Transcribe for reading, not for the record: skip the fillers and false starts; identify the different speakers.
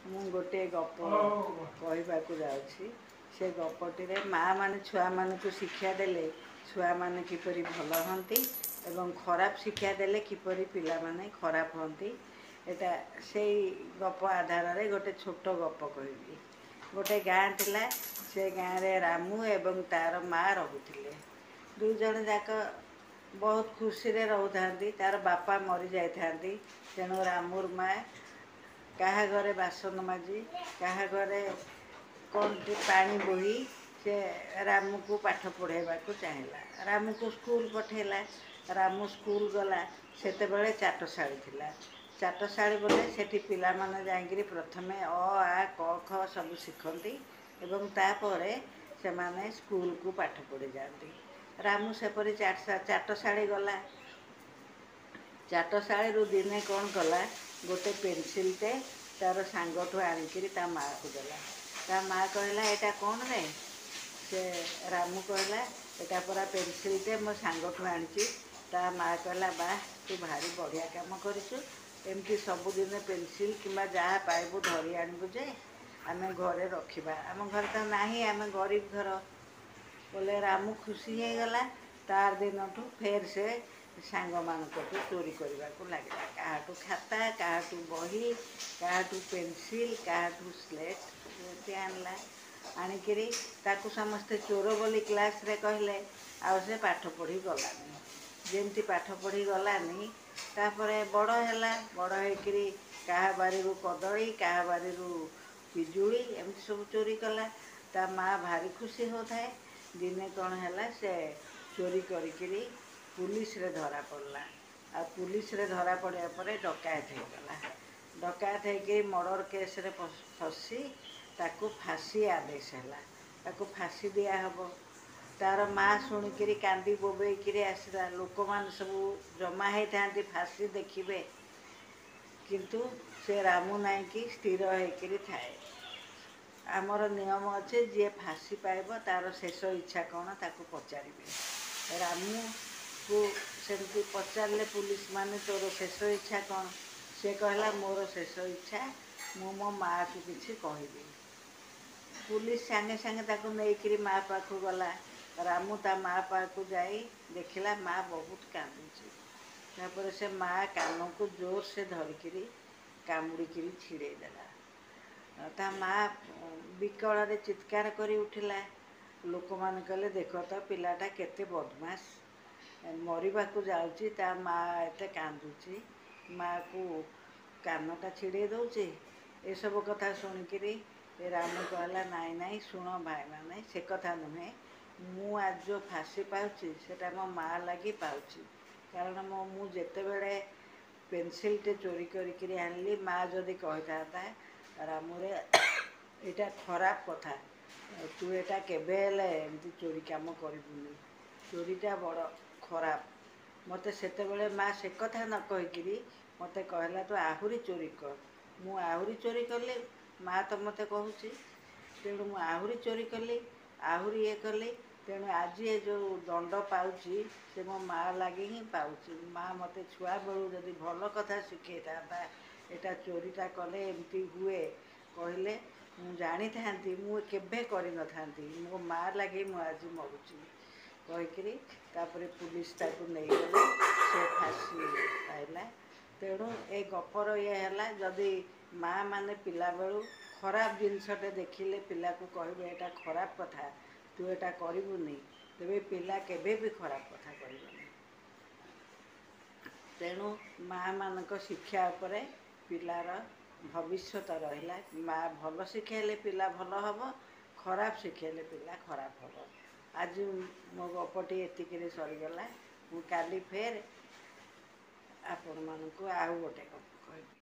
Speaker 1: ମୁଁ गोटे गप कहवाक जाऊँगी से गपटी माँ मैंने छुआ मानू शिक्षा देले छुआ मैंने किपरि भल हंती एवं खराब शिक्षा देले किपरि पिला माने खराब हंती एटा से गप आधार रे गोटे छोट गप कहबी। गोटे गाँ थिला से गाँव रे रामू एवं तार माँ रहुथिले। दुई जण जाक बहुत खुशी रे रहउथांती। तार बापा मरी जाइथांती तेणु रामूर माँ कहा घरे बासन माजी कहा घरे कौन पानी बोही से रामू को पाठ पढ़ेबा को चाहिला। रामू को स्कूल पठेला। रामू स्कूल गला सेते बेले चाटशाली थिला। चाटशाली बोले सेठी पिला माने जाइकिरी प्रथमे अ आ क ख सब शिखंती एवं तापरे से माने स्कूल को पाठ पढ़ी जाती। रामू सेपरी चाटशाली गला। चाटशाली रु दिने कौन कला गोटे पेनसिलटे तार सांगठू आनिकिरी ता माँ को देला। ता माँ कहला एटा कौन रे? से रामू कहला एटा परा पेनसिलटे मो सांगठू आनिची। ता माँ कहला वाह तू भारी बढ़िया काम करिछु एमती सबुदिन पेनसिल किंबा जहाँ पाइबू धरी आनिबू जे आमे घरे रखिबा। आम घर तो नाही आमे गरीब घर बोले। रामू खुशी हो गला। तार दिनठू फेर से सांग मानकठू चोरी करने को लगे। काहाठू खाता काहाठू बही काहाठू पेनसिल काहाठू स्लेट आनला आनिकिरी ताकू समस्ते चोर बोली क्लास रे कहले। आउ से पाठ पढ़ी गलानी। जेमती पाठ पढ़ी गलानी तापरे बड़ हैला। बड़ होइकिरी काहा बारीरू कदली काहा बारीरू पिजुड़ी एमती सब चोरी कला। ता माँ भारी खुशी होताए। दिने कौन हैला से चोरी करिकिरी पुलिस रे धरा पड़ला। आ पुलिस रे धरा पड़िया परे डकायत हो गला। डकायत होइकिरी मर्डर केस रे फसी ताकू फांसी आदेश हैला। ताकू फांसी दिया हबो। तार माँ शुणिकिरी कांदी बोबेइकिरी आसला। लोक मान सब जमा होइथांती फांसी देखिबे किंतु से रामू नाई कि स्थिर होइकिरी थाए। आमर नियम अच्छे जी फांसी पाइब तार शेष इच्छा कौन ताकू पचारे। रामू को सेमती पचारे पुलिस माने तोर शेष इच्छा कौन? से कहला मोर शेष इच्छा मु मो माँ को किसी कहबी। पुलिस सांगे सांगे ताकू नहींकिरी माँ पाखु गला। रामू ता माँ पाखु जाई देखिला माँ बहुत कांदुची। तापर से माँ कान को जोर से धरिकिरी कामुड़िकिरी छिड़े देला। ता माँ विकल रे चित्कार करी उठिला। लोक मान कहले देख तो पिलाटा केते बदमाश मरिबाकू जाउची ता माँ एते कांदुची माँ को कानटा छिड़े दौचे। ए सब कथा शुणिकिरी रामू कहला नाई नाई शुण भाई माने से कथा नुहे मु आज जो फांसी पाउची सेटा मो माँ लगी पाउची। कारण मु जेते बेले पेनसिलटे चोरी करिकिरी आनली माँ जदि कहिथा रामू रे एटा खराब कथा तू एटा केबे हेले एमती चोरी काम करिबुनी चोरीटा बड़ खराब। मते सेते बेले माँ से कथा न कहिकिरी मते कहला तू आहुरी चोरी कर। मु आहुरी चोरी कली माँ तो मते कहूची तेणु मु आहुरी चोरी कली आहुरी ये कली तेणु आज ये जो दंड पाउची से मो माँ लगी ही पाउची। माँ मते छुआ बेलू जदि भल कथा शिखे था एटा चोरीटा कले एमती हुए कहले मु जानी थांती मु केबे करि न थांती मो माँ लगी मु आज मरुची कहिकिरी तापरे पुलिस ताकू नहीं गले से फांसी पाइला। तेणु ए गपर ये हैला जदि माँ माने पिला बेलू खराब जिनसटे देखिले पिला को कहबे एटा खराब कथा तू एटा करिबुनी तेबे पिला केबे भी खराब कथा करिबनी। तेणु माँ मानक शिक्षा उपरे पिलार भविष्यत रहिला। माँ भल शिखेले पिला भल हब खराब शिखेले पिला खराब हब। आज मो गपटी एतिकिरे सरीगला। मु काली फेर आपण मानकू आउ गोटे गप कहबी।